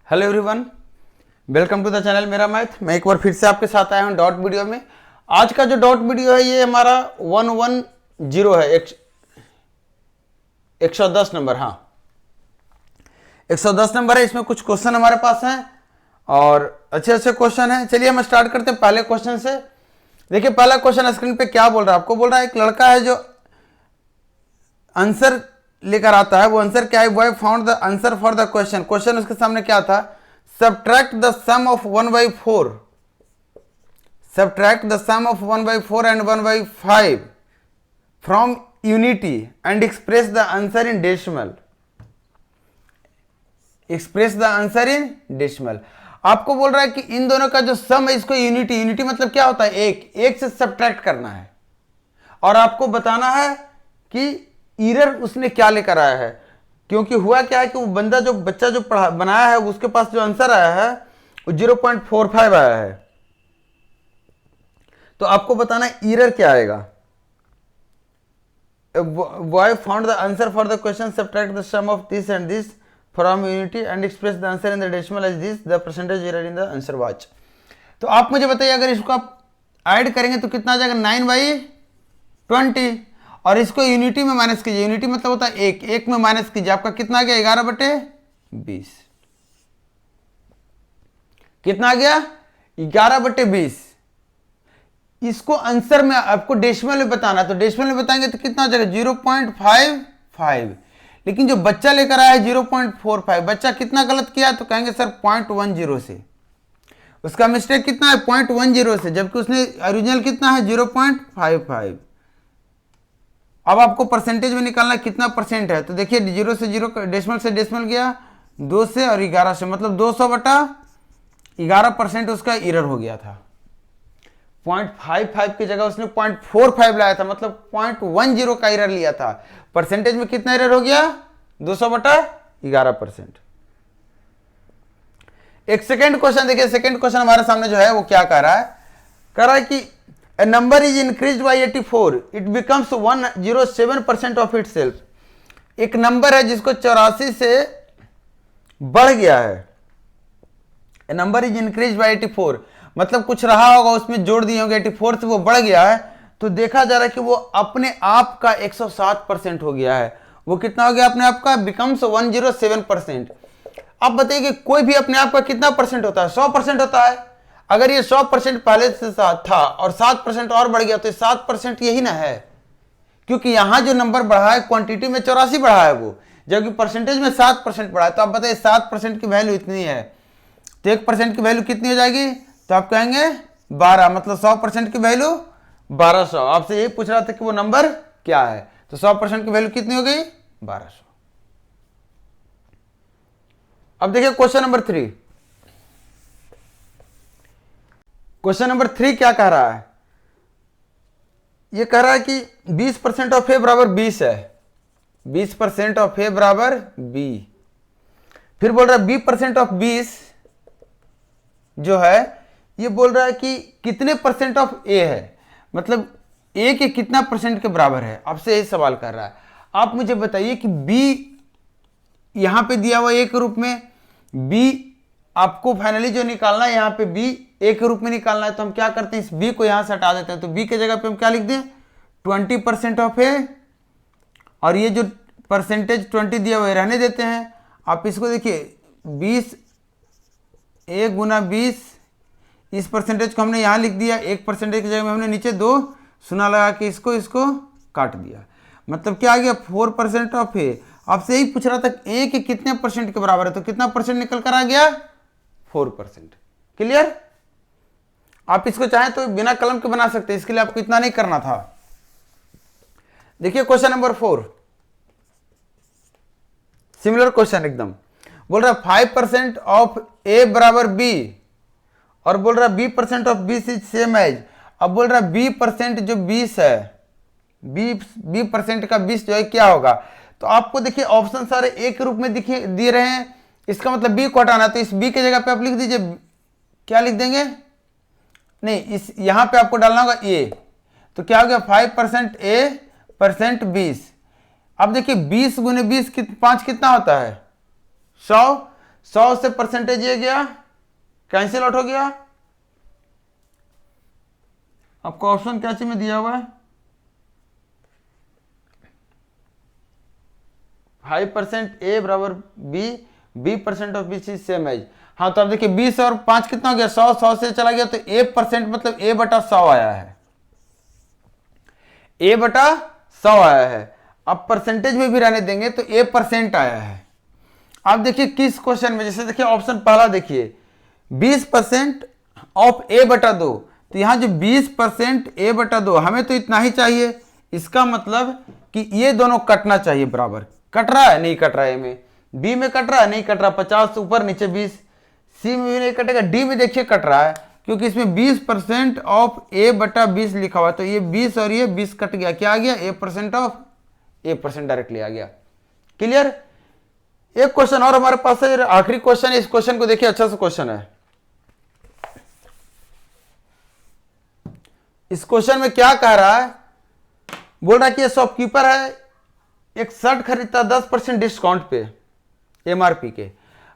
Hello everyone, welcome to the channel मेरा math. मैं एक बार फिर से आपके साथ आया हूं डॉट वीडियो में। आज का जो डॉट वीडियो है ये हमारा 110 है, 110 नंबर। हाँ, 110 नंबर है। इसमें कुछ क्वेश्चन हमारे पास हैं और अच्छे अच्छे क्वेश्चन हैं। चलिए हम स्टार्ट करते हैं पहले क्वेश्चन से। देखिए पहला क्वेश्चन स्क्रीन पे क्या बोल रहा है, आपको बोल रहा है एक लड़का है जो आंसर लेकर आता है। वो आंसर क्या है? Boy found the answer for the question. Question उसके सामने क्या था? Subtract the sum of 1/4, subtract the sum of 1/4 and 1/5 from unity and express the answer in decimal. Express the answer in decimal. आपको बोल रहा है कि इन दोनों का जो सम है, इसको यूनिटी, यूनिटी मतलब क्या होता है? एक से सब्ट्रैक्ट करना है और आपको बताना है कि एरर उसने क्या लेकर आया है। क्योंकि हुआ क्या है कि वो बंदा जो बच्चा जो बनाया है उसके पास जो आंसर आया है वो 0.45 आया है। तो आपको बताना एरर क्या आएगा। Boy found the answer for the question, subtract the sum of this and this from unity and express the answer in the decimal as this, the percentage error in the answer watch. तो आप मुझे बताइए, अगर इसको आप add करेंगे तो कितना आ जाएगा? 9/20। और इसको यूनिटी में माइनस कीजिए। यूनिटी मतलब होता है एक में माइनस कीजिए, आपका कितना आ गया? 11/20। कितना आ गया? 11/20। इसको आंसर में आपको डेसिमल में बताना, तो डेसिमल में बताएंगे तो कितना आ जाएगा? 0.55। लेकिन जो बच्चा लेकर आया है 0.45, बच्चा कितना गलत किया? तो कहेंगे सर 0.10 से। उसका मिस्टेक कितना है? 0.10 से, जबकि उसने ओरिजिनल कितना है? 0.55। अब आपको परसेंटेज में निकालना कितना परसेंट है। तो देखिए 0 से 0 डेसिमल से डेसिमल गया, 2 से और 11 से, मतलब 200/11% उसका एरर हो गया था। 0.55 की जगह उसने 0.45 लाया था, मतलब 0.10 का एरर लिया था। परसेंटेज में कितना एरर हो गया? 200/11%। एक सेकेंड क्वेश्चन देखिए। सेकेंड क्वेश्चन हमारे सामने जो है वो क्या कह रहा है? कह रहा है कि a number is increased by 84, it becomes 107% of itself। एक नंबर है जिसको 84 से बढ़ गया है। a number is increased by 84 मतलब कुछ रहा होगा, उसमें जोड़ दिए होंगे, 84 से वो बढ़ गया है। तो देखा जा रहा है कि वो अपने आप का 107% हो गया है। वो कितना हो गया अपने आप का? becomes 107%। अब बताइए कि कोई भी अपने आप का कितना परसेंट होता है? 100% होता है। अगर ये 100% पहले से था और 7% और बढ़ गया तो 7% यही ना है, क्योंकि यहां जो नंबर बढ़ा है क्वांटिटी में 84 बढ़ा है वो, जबकि परसेंटेज में 7% बढ़ा है। तो आप बताइए 7% की वैल्यू इतनी है तो 1% की वैल्यू कितनी हो जाएगी? तो आप कहेंगे 12, मतलब 100% की वैल्यू 1200। आपसे यही पूछ रहा था कि वो नंबर क्या है। तो 100% की वैल्यू कितनी हो गई? 1200। अब देखिए क्वेश्चन नंबर 3। क्वेश्चन नंबर 3 क्या कह रहा है? ये कह रहा है कि 20% ऑफ ए बराबर 20 है। 20% ऑफ ए बराबर बी। फिर बोल रहा है B% ऑफ 20 जो है, ये बोल रहा है कि कितने परसेंट ऑफ ए है, मतलब ए के कितना परसेंट के बराबर है। आपसे यही सवाल कर रहा है। आप मुझे बताइए कि बी यहां पे दिया हुआ ए के रूप में, बी आपको फाइनली जो निकालना है यहां पे बी ए के रूप में निकालना है। तो हम क्या करते हैं, इस बी को यहां से हटा देते हैं। तो बी के जगह पे हम क्या लिख दें? 20% ऑफ ए, और ये जो परसेंटेज 20 दिया हुआ है रहने देते हैं। आप इसको देखिए 20 1 गुना 20, इस परसेंटेज को हमने यहां लिख दिया। 1% की जगह में हमने नीचे 2 शून्य लगा के इसको काट दिया। मतलब क्या आ गया? 4% ऑफ ए। आपसे यही पूछ रहा था ए के कितने परसेंट के बराबर है, तो कितना परसेंट निकल कर आ गया? 4%। क्लियर? आप इसको चाहें तो बिना कलम के बना सकते हैं, इसके लिए आपको इतना नहीं करना था। देखिए क्वेश्चन नंबर 4, सिमिलर क्वेश्चन एकदम। बोल रहा है 5% ऑफ ए बराबर बी, और बोल रहा है B% of 20 is same as. अब बोल रहा है B% जो 20 है, B% का 20 जो है क्या होगा? तो आपको देखिए ऑप्शन सारे ए के रूप में दिए रहे हैं। इसका मतलब बी को हटाना, तो इस बी के जगह पे आप लिख दीजिए, क्या लिख देंगे? नहीं, इस यहां पे आपको डालना होगा ए। तो क्या हो गया? 5% ए परसेंट 20। अब देखिए 20 गुने 20 5 कितना होता है? 100। 100 से परसेंटेज ये गया, कैंसिल आउट हो गया। आपको ऑप्शन क्या चीज में दिया हुआ है? 5% ए बराबर B, B% of B C same as. हाँ तो अब देखिए 20 और 5 कितना हो गया? 100, 100 से चला गया तो A% मतलब A बटा 100 आया है, A बटा 100 आया है। अब परसेंटेज में भी रहने देंगे तो A% आया है। अब देखिए किस क्वेश्चन में, जैसे देखिए ऑप्शन पहला देखिए 20% ऑफ A बटा 2, तो यहां जो 20% A बटा 2, हमें तो इतना ही चाहिए। इसका मतलब कि ये दोनों कटना चाहिए बराबर। कट रहा है? नहीं कट रहा है। A में, B में कट रहा है? नहीं कट रहा। 50 ऊपर नीचे 20, C में भी नहीं कटेगा। D में देखिए कट रहा है, क्योंकि इसमें 20% ऑफ A बटा 20 लिखा हुआ है, तो ये 20 और ये 20 कट गया। क्या आ गया? A% ऑफ A% डायरेक्टली आ गया। क्लियर? एक क्वेश्चन और हमारे पास है, आखिरी क्वेश्चन है। इस क्वेश्चन को देखिए, अच्छा सा क्वेश्चन है। इस क्वेश्चन में क्या कह रहा है? बोल रहा है कि ये शॉपकीपर है, एक शर्ट खरीदता 10% डिस्काउंट पे MRP के।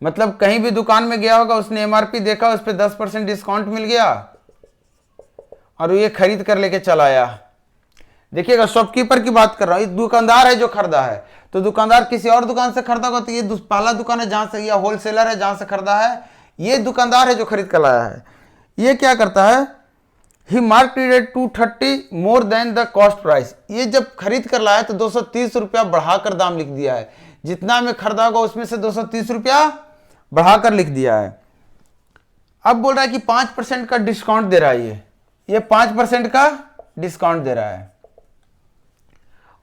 मतलब कहीं भी दुकान में गया होगा, उसने MRP देखा, उस पर 10% डिस्काउंट मिल गया और ये खरीद कर लेके चला आया। देखिएगा, शॉपकीपर की बात कर रहा हूं, एक दुकानदार है जो खरीदा है। तो दुकानदार किसी और दुकान से खरीदा होगा, तो ये पहला दुकान है जहां से, या होलसेलर है जहां से खरीदा है। ये दुकानदार है जो खरीद कर लाया है। ये क्या करता है? He marketed it 230 more than the cost price. ये जब खरीद कर लाया तो 230 रुपया बढ़ाकर दाम लिख दिया है। जितना में खरीदा होगा उसमें से 230 रुपया बढ़ाकर लिख दिया है। अब बोल रहा है कि 5% का डिस्काउंट दे रहा है। ये 5% का डिस्काउंट दे रहा है।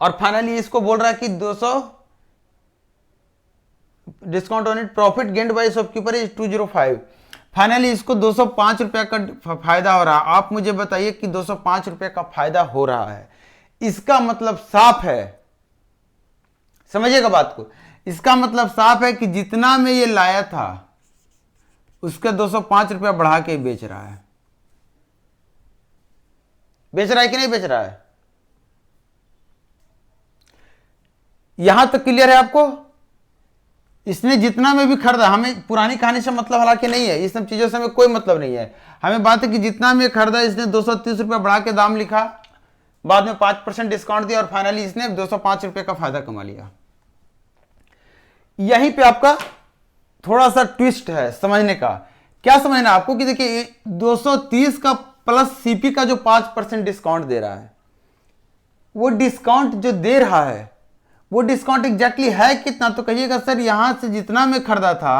और फाइनली इसको बोल रहा है कि 200 discount on it, profit gained by shopkeeper is 205। Finally इसको 205 रुपया का फायदा हो रहा है। आप मुझे बताइए कि 205 रुपया का फायदा हो रहा है, इसका मतलब साफ है, समझिएगा बात को। इसका मतलब साफ है कि जितना में ये लाया था उसके 205 रुपया बढ़ा के बेच रहा है। बेच रहा है कि नहीं बेच रहा है? यहां तक क्लियर है आपको? इसने जितना में भी खरीदा, हमें पुरानी कहानी से मतलब हालांकि नहीं है, इस सब चीजों से हमें कोई मतलब नहीं है। हमें बात है कि जितना में खरीदा इसने 230 रुपया बढ़ा के दाम लिखा, बाद में 5% डिस्काउंट दिया और फाइनली इसने 205 रुपये का फायदा कमा लिया। यहीं पे आपका थोड़ा सा ट्विस्ट है समझने का। क्या समझना आपको कि देखिए 230 का प्लस सीपी का जो 5% डिस्काउंट दे रहा है, वो डिस्काउंट जो दे रहा है वो डिस्काउंट एग्जैक्टली है कितना? तो कहिएगा सर यहां से जितना में खरीदा था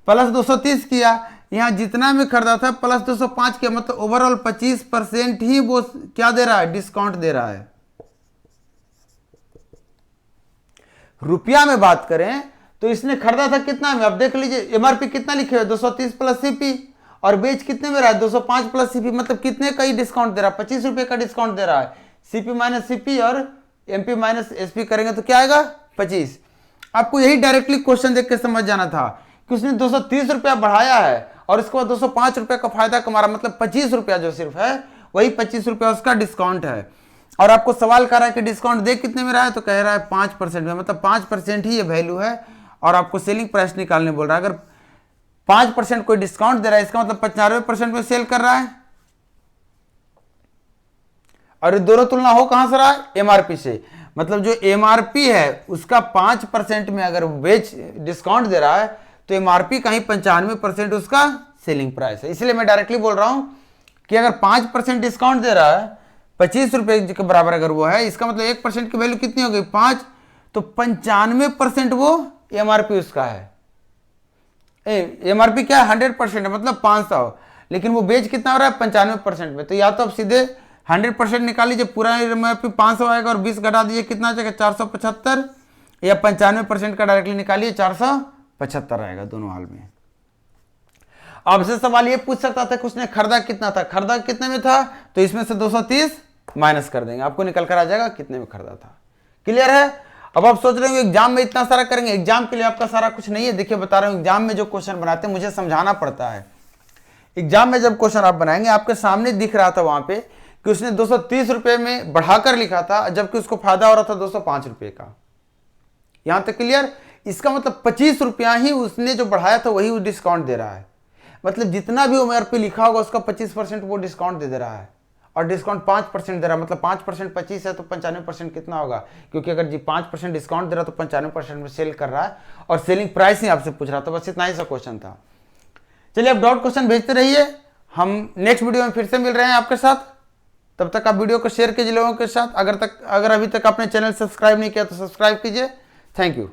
प्लस 230 किया, यहां जितना में खरीदा था प्लस 205 किया, मतलब ओवरऑल 25% ही वो क्या दे रहा है? डिस्काउंट दे रहा है। रुपया में बात करें तो इसने खरीदा था कितना में? अब देख लीजिए एमआरपी कितना लिखे हुए, 230 प्लस सीपी, और बेच कितने में रहा है? 205 प्लस सीपी, मतलब कितने का ही डिस्काउंट दे रहा है? 25 रुपए का डिस्काउंट दे रहा है। सीपी माइनस सीपी और एमपी माइनस एसपी करेंगे तो क्या आएगा? 25। आपको यही डायरेक्टली क्वेश्चन देख के समझ जाना था कि उसने 230 रुपया बढ़ाया है और इसके बाद 205 रुपया का फायदा कमा रहा, मतलब 25 रुपया जो सिर्फ है वही 25 रुपया उसका डिस्काउंट है। और आपको सवाल कर रहा है कि डिस्काउंट दे कितने में रहा है, तो कह रहा है 5% में, मतलब 5% ही ये वैल्यू है। और आपको सेलिंग प्राइस निकालने बोल रहा है। अगर 5% कोई डिस्काउंट दे रहा है, इसका मतलब 95% में सेल कर रहा है। और ये दोनों तुलना हो कहां से रहा है? एमआरपी से। मतलब जो एमआरपी है उसका 5% में अगर बेच डिस्काउंट दे रहा है तो एमआरपी का ही 95% उसका सेलिंग प्राइस है। इसलिए मैं डायरेक्टली बोल रहा हूं कि अगर 5% डिस्काउंट दे रहा है, 25 रुपए के बराबर अगर वो है, इसका मतलब 1% की वैल्यू कितनी हो गई? 5, तो 95% वो एमआरपी उसका है। एमआरपी क्या है? 100% है, मतलब 500, लेकिन वो बेच कितना हो रहा है? 95% में। तो या तो आप सीधे 100% निकाल लीजिए, पूरा एमआरपी 500 आएगा और 20 घटा दीजिए, कितना जाएगा? 475, या 95% का डायरेक्टली निकालिए, 475 आएगा दोनों हाल में। आपसे सवाल ये पूछ सकता था कि उसने खरीदा कितना था, खरीदा कितने में था, तो इसमें से 230 माइनस कर देंगे, आपको निकल कर आ जाएगा कितने में खरीदा था। क्लियर है? अब आप सोच रहे हो एग्जाम में इतना सारा करेंगे, एग्जाम के लिए आपका सारा कुछ नहीं है। देखिए बता रहा हूं, एग्जाम में जो क्वेश्चन बनाते हैं मुझे समझाना पड़ता है। एग्जाम में जब क्वेश्चन आप बनाएंगे, आपके सामने दिख रहा था वहां पे कि उसने 230 रुपए में बढ़ाकर लिखा था, जबकि उसको फायदा हो रहा था 205 रुपए का। यहां तक क्लियर? इसका मतलब 25 रुपया ही उसने जो बढ़ाया था वही वो डिस्काउंट दे रहा है। मतलब जितना भी MRP लिखा होगा उसका 25% वो डिस्काउंट दे रहा है, और डिस्काउंट 5% दे रहा है। मतलब 5% 25 है तो 95% कितना होगा, क्योंकि अगर जी 5% डिस्काउंट दे रहा है तो 95% में सेल कर रहा है, और सेलिंग प्राइस ही आपसे पूछ रहा था। बस इतना ही सा क्वेश्चन था। चलिए अब डॉट क्वेश्चन भेजते रहिए, हम नेक्स्ट वीडियो में फिर से मिल रहे हैं आपके साथ। तब तक आप वीडियो को शेयर कीजिए लोगों के साथ। अगर अभी तक आपने चैनल सब्सक्राइब नहीं किया तो सब्सक्राइब कीजिए। Thank you.